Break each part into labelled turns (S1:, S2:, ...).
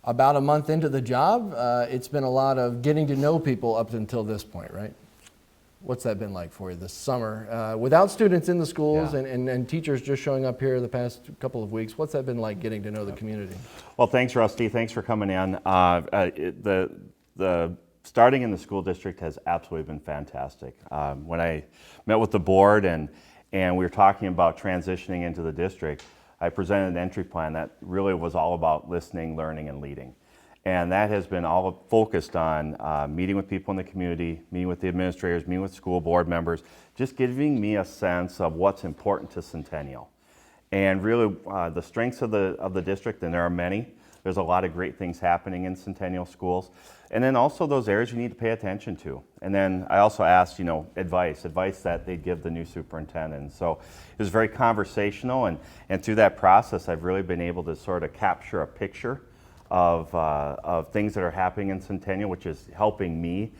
S1: about a month into the job. It's been a lot of getting to know people up until this point, right? What's that been like for you this summer? Without students in the schools and teachers just showing up here the past couple of weeks, what's that been like getting to know the community?
S2: Well, thanks, Rusty. Thanks for coming in. The starting in the school district has absolutely been fantastic. When I met with the board and we were talking about transitioning into the district, I presented an entry plan that really was all about listening, learning, and leading. And that has been all focused on meeting with people in the community, meeting with the administrators, meeting with school board members, just giving me a sense of what's important to Centennial. And really the strengths of the district, and there are many. There's a lot of great things happening in Centennial schools. And then also those areas you need to pay attention to. And then I also asked, advice that they'd give the new superintendent. And so it was very conversational, and through that process, I've really been able to sort of capture a picture of things that are happening in Centennial, which is helping me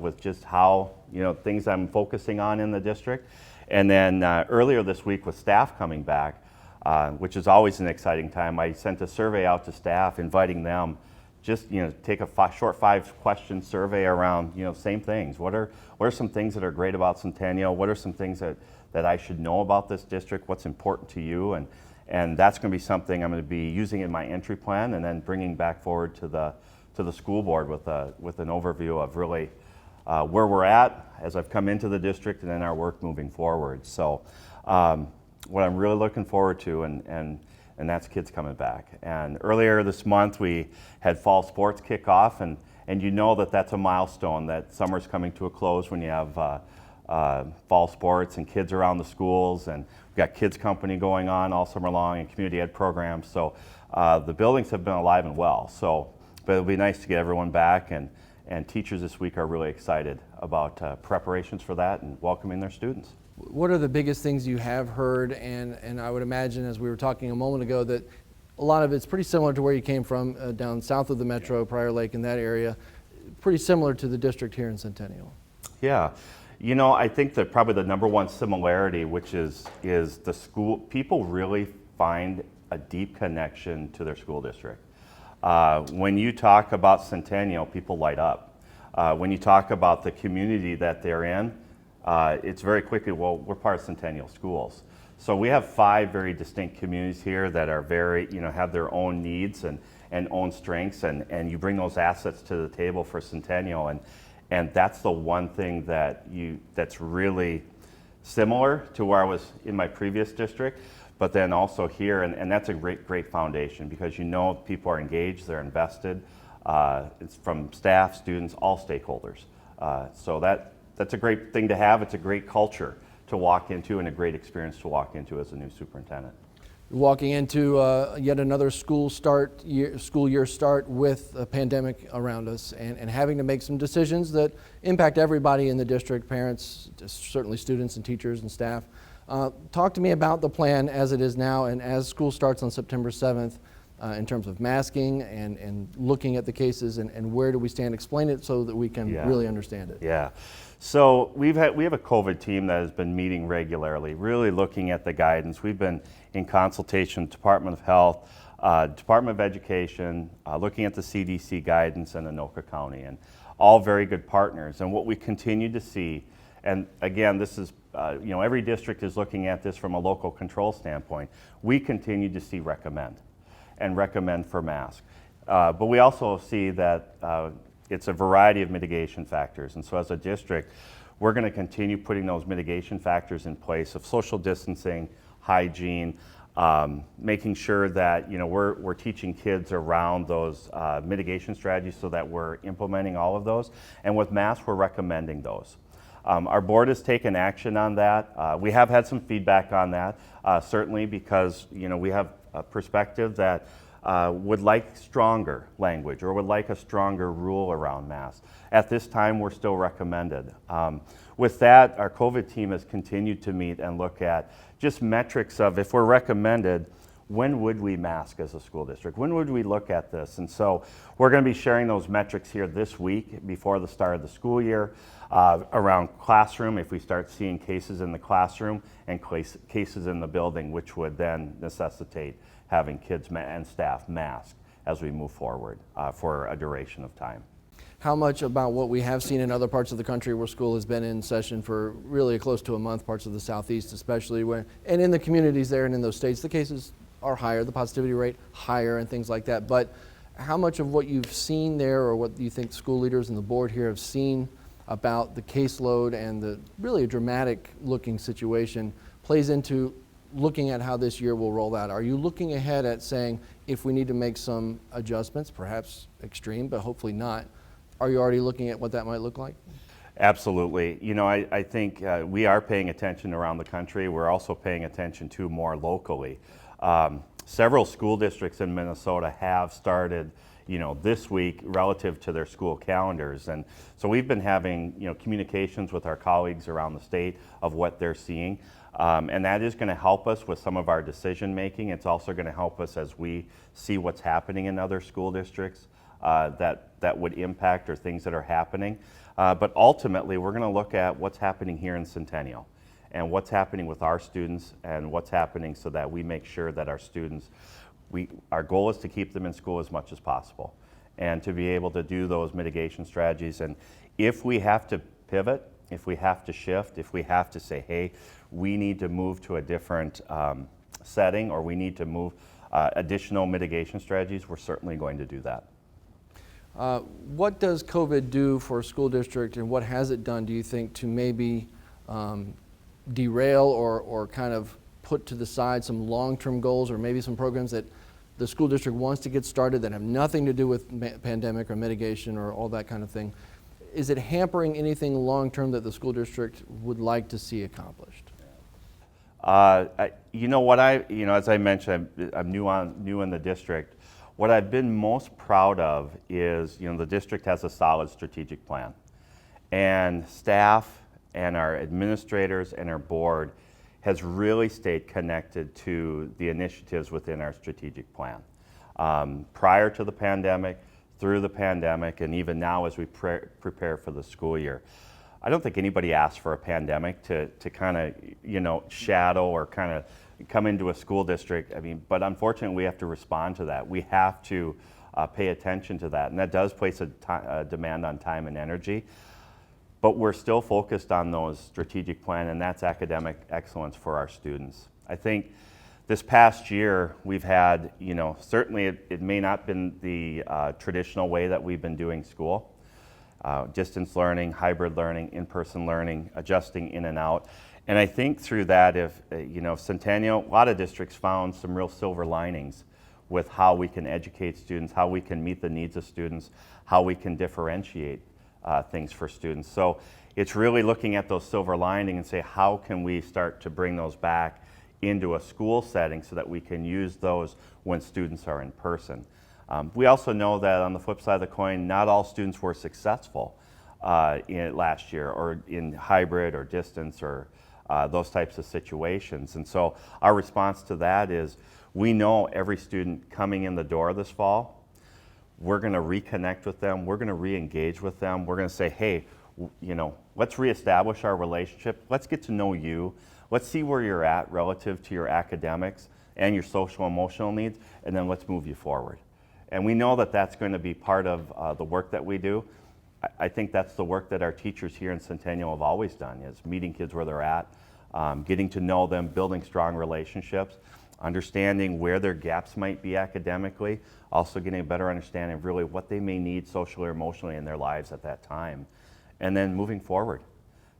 S2: with just how, things I'm focusing on in the district. And then earlier this week with staff coming back, which is always an exciting time, I sent a survey out to staff inviting them just, take a short 5-question survey around, same things. What are some things that are great about Centennial? What are some things that I should know about this district? What's important to you? And that's going to be something I'm going to be using in my entry plan, and then bringing back forward to the school board with an overview of really where we're at as I've come into the district, and then our work moving forward. So what I'm really looking forward to, and that's kids coming back. And earlier this month we had fall sports kick off, and that's a milestone, that summer's coming to a close when you have fall sports and kids around the schools, and we've got kids company going on all summer long and community ed programs. So the buildings have been alive and well. But it'll be nice to get everyone back, and teachers this week are really excited about preparations for that and welcoming their students.
S1: What are the biggest things you have heard? And I would imagine, as we were talking a moment ago, that a lot of it's pretty similar to where you came from, down south of the metro, Prior Lake, in that area, pretty similar to the district here in Centennial.
S2: Yeah. I think that probably the number one similarity, which is the school, people really find a deep connection to their school district. When you talk about Centennial, people light up. When you talk about the community that they're in, it's very quickly, well, we're part of Centennial Schools. So we have 5 very distinct communities here that are very, have their own needs and own strengths, and you bring those assets to the table for Centennial, and that's the one thing that's really similar to where I was in my previous district, but then also here, and that's a great foundation, because people are engaged, they're invested. It's from staff, students, all stakeholders. So that's a great thing to have. It's a great culture to walk into, and a great experience to walk into as a new superintendent.
S1: Walking into yet another school year start with a pandemic around us, and having to make some decisions that impact everybody in the district, parents, certainly students and teachers and staff. Talk to me about the plan as it is now, and as school starts on September 7th, in terms of masking and looking at the cases, and where do we stand? Explain it so that we can really understand it.
S2: Yeah. So we have a COVID team that has been meeting regularly, really looking at the guidance. We've been in consultation with Department of Health, Department of Education, looking at the CDC guidance, and Anoka County, and all very good partners. And what we continue to see, and again, this is, every district is looking at this from a local control standpoint. We continue to see recommend for masks. But we also see that it's a variety of mitigation factors. And so as a district, we're going to continue putting those mitigation factors in place of social distancing, hygiene, making sure that we're teaching kids around those mitigation strategies, so that we're implementing all of those. And with masks, we're recommending those. Our board has taken action on that. We have had some feedback on that, certainly because we have a perspective that would like stronger language, or would like a stronger rule around masks. At this time, we're still recommended. With that, our COVID team has continued to meet and look at just metrics of, if we're recommended, when would we mask as a school district? When would we look at this? And so we're going to be sharing those metrics here this week before the start of the school year, around classroom, if we start seeing cases in the classroom and cases in the building, which would then necessitate having kids and staff masked. as we move forward for a duration of time.
S1: How much about what we have seen in other parts of the country where school has been in session for really close to a month, parts of the Southeast especially, and in the communities there and in those states, the cases are higher, the positivity rate higher and things like that. But how much of what you've seen there, or what you think school leaders and the board here have seen about the caseload and the really dramatic looking situation plays into looking at how this year will roll out? Are you looking ahead at saying, if we need to make some adjustments, perhaps extreme, but hopefully not, are you already looking at what that might look like?
S2: Absolutely. You know, I think we are paying attention around the country. We're also paying attention to more locally. Several school districts in Minnesota have started, you know, this week relative to their school calendars. And so we've been having, you know, communications with our colleagues around the state of what they're seeing. And that is going to help us with some of our decision making. It's also going to help us as we see what's happening in other school districts that would impact, or things that are happening. But ultimately, we're going to look at what's happening here in Centennial and what's happening with our students and what's happening, so that we make sure that our students, our goal is to keep them in school as much as possible and to be able to do those mitigation strategies. And if we have to pivot, if we have to shift, if we have to say, hey, we need to move to a different setting, or we need to move additional mitigation strategies, we're certainly going to do that.
S1: What does COVID do for a school district, and what has it done, do you think, to maybe derail or kind of put to the side some long-term goals, or maybe some programs that the school district wants to get started that have nothing to do with pandemic or mitigation or all that kind of thing? Is it hampering anything long-term that the school district would like to see accomplished?
S2: You know what, as I mentioned, I'm new in the district. What I've been most proud of is, you know, the district has a solid strategic plan, and staff and our administrators and our board has really stayed connected to the initiatives within our strategic plan. Prior to the pandemic, through the pandemic, and even now as we prepare for the school year. I don't think anybody asked for a pandemic to kind of, you know, shadow or kind of come into a school district. I mean, but unfortunately we have to respond to that. We have to pay attention to that, and that does place a demand on time and energy. But we're still focused on those strategic plan, and that's academic excellence for our students. I think this past year we've had, you know, certainly it may not have been the traditional way that we've been doing school. Distance learning, hybrid learning, in-person learning, adjusting in and out. And I think through that, if Centennial, a lot of districts found some real silver linings with how we can educate students, how we can meet the needs of students, how we can differentiate things for students. So it's really looking at those silver linings and say, how can we start to bring those back into a school setting so that we can use those when students are in person. We also know that on the flip side of the coin, not all students were successful in last year, or in hybrid or distance, or those types of situations. And so our response to that is, we know every student coming in the door this fall, we're going to reconnect with them, we're going to re-engage with them, we're going to say, hey, you know, let's reestablish our relationship, let's get to know you, let's see where you're at relative to your academics and your social emotional needs, and then let's move you forward. And we know that that's going to be part of the work that we do. I think that's the work that our teachers here in Centennial have always done, is meeting kids where they're at, getting to know them, building strong relationships, understanding where their gaps might be academically, also getting a better understanding of really what they may need socially or emotionally in their lives at that time, and then moving forward.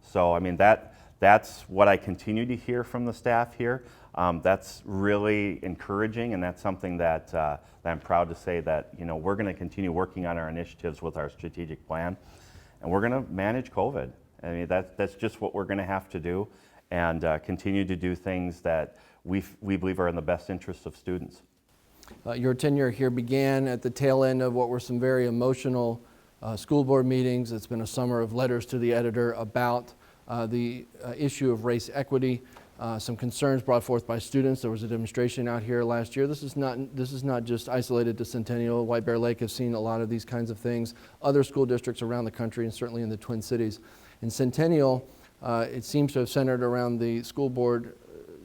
S2: So, I mean, that's what I continue to hear from the staff here. That's really encouraging, and that's something that I'm proud to say that, you know, we're going to continue working on our initiatives with our strategic plan, and we're going to manage COVID. I mean, that's just what we're going to have to do, and continue to do things that we believe are in the best interest of students.
S1: Your tenure here began at the tail end of what were some very emotional school board meetings. It's been a summer of letters to the editor about the issue of race equity, some concerns brought forth by students. There was a demonstration out here last year. This is not just isolated to Centennial. White Bear Lake has seen a lot of these kinds of things. Other school districts around the country, and certainly in the Twin Cities. In Centennial, it seems to have centered around the school board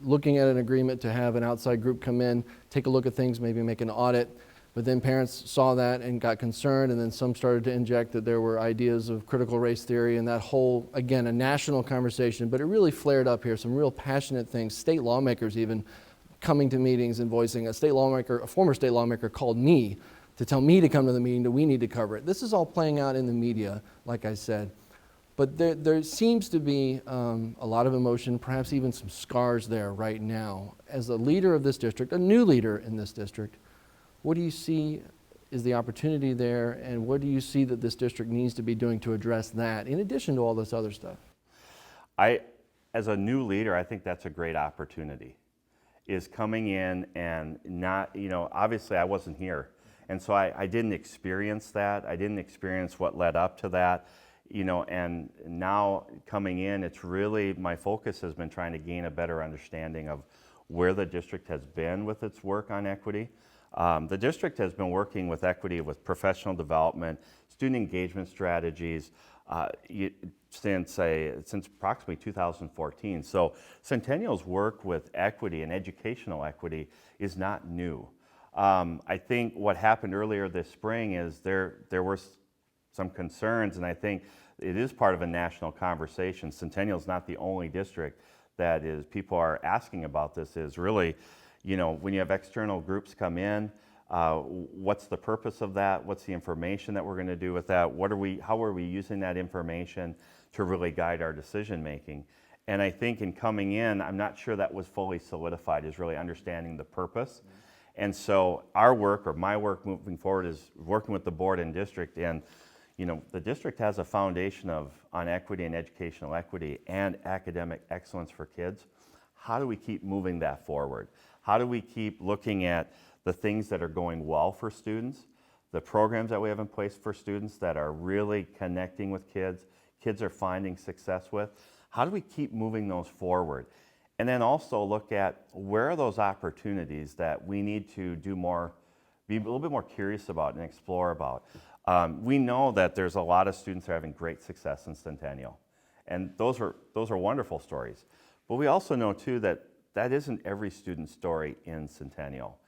S1: looking at an agreement to have an outside group come in, take a look at things, maybe make an audit. But then parents saw that and got concerned, and then some started to inject that there were ideas of critical race theory and that whole, again, a national conversation, but it really flared up here, some real passionate things, state lawmakers even coming to meetings and voicing. A former state lawmaker called me to tell me to come to the meeting, that we need to cover it. This is all playing out in the media, like I said. But there seems to be a lot of emotion, perhaps even some scars there right now. As a leader of this district, a new leader in this district, what do you see is the opportunity there, and what do you see that this district needs to be doing to address that, in addition to all this other stuff?
S2: As a new leader, I think that's a great opportunity, is coming in and not, obviously I wasn't here. And so I didn't experience that. I didn't experience what led up to that, and now coming in, it's really, my focus has been trying to gain a better understanding of where the district has been with its work on equity. The district has been working with equity with professional development, student engagement strategies since approximately 2014. So Centennial's work with equity and educational equity is not new. I think what happened earlier this spring is there were some concerns, and I think it is part of a national conversation. Centennial's not the only district that people are asking about this, is really, when you have external groups come in, what's the purpose of that? What's the information that we're going to do with that? How are we using that information to really guide our decision making? And I think in coming in, I'm not sure that was fully solidified, is really understanding the purpose. And so our work, or my work moving forward, is working with the board and district. And the district has a foundation on equity and educational equity and academic excellence for kids. How do we keep moving that forward? How do we keep looking at the things that are going well for students, the programs that we have in place for students that are really connecting with kids are finding success with? How do we keep moving those forward? And then also look at where are those opportunities that we need to do more, be a little bit more curious about and explore about. We know that there's a lot of students that are having great success in Centennial, and those are wonderful stories. But we also know too that isn't every student's story in Centennial,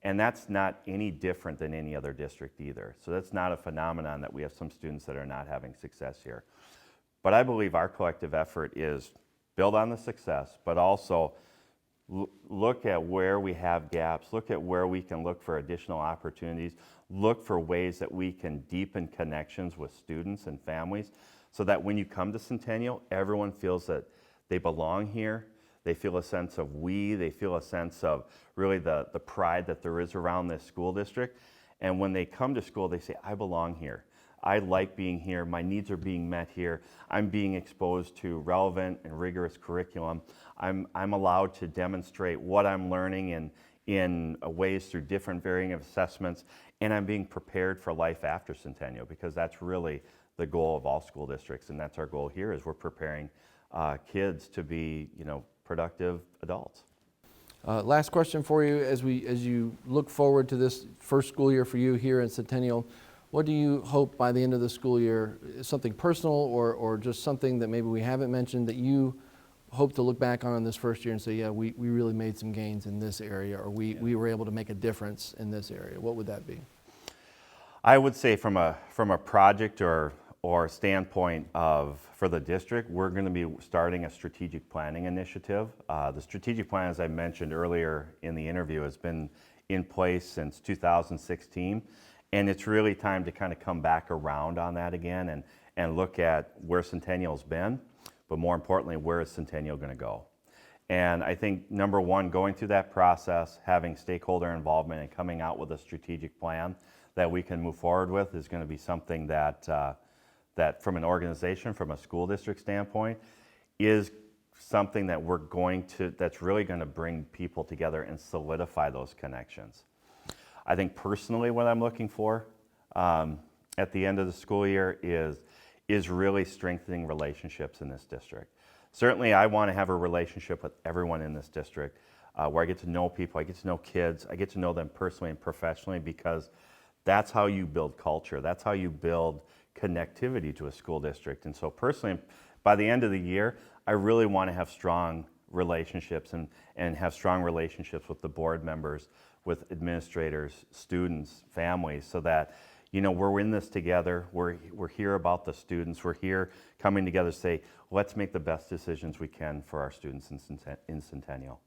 S2: and that's not any different than any other district either. So that's not a phenomenon that we have some students that are not having success here. But I believe our collective effort is build on the success, but also look at where we have gaps, look at where we can look for additional opportunities, look for ways that we can deepen connections with students and families, so that when you come to Centennial, everyone feels that they belong here. They feel a sense of they feel a sense of really the pride that there is around this school district. And when they come to school, they say, I belong here. I like being here. My needs are being met here. I'm being exposed to relevant and rigorous curriculum. I'm allowed to demonstrate what I'm learning in ways through different varying of assessments, and I'm being prepared for life after Centennial, because that's really the goal of all school districts, and that's our goal here, is we're preparing kids to be, productive adults.
S1: Last question for you, as you look forward to this first school year for you here in Centennial, what do you hope by the end of the school year, something personal or just something that maybe we haven't mentioned, that you hope to look back on this first year and say, yeah, we really made some gains in this area, or we were able to make a difference in this area? What would that be?
S2: I would say from a project or standpoint for the district, we're going to be starting a strategic planning initiative. The strategic plan, as I mentioned earlier in the interview, has been in place since 2016. And it's really time to kind of come back around on that again and look at where Centennial's been, but more importantly, where is Centennial going to go? And I think, number one, going through that process, having stakeholder involvement and coming out with a strategic plan that we can move forward with is going to be something that from an organization, from a school district standpoint, is something that that's really going to bring people together and solidify those connections. I think personally what I'm looking for at the end of the school year is really strengthening relationships in this district. Certainly I want to have a relationship with everyone in this district where I get to know people, I get to know kids, I get to know them personally and professionally, because that's how you build culture. That's how you build connectivity to a school district. And so personally, by the end of the year, I really want to have strong relationships and have strong relationships with the board members, with administrators, students, families, so that, you know, we're in this together. We're here about the students. We're here coming together to say, let's make the best decisions we can for our students in Centennial.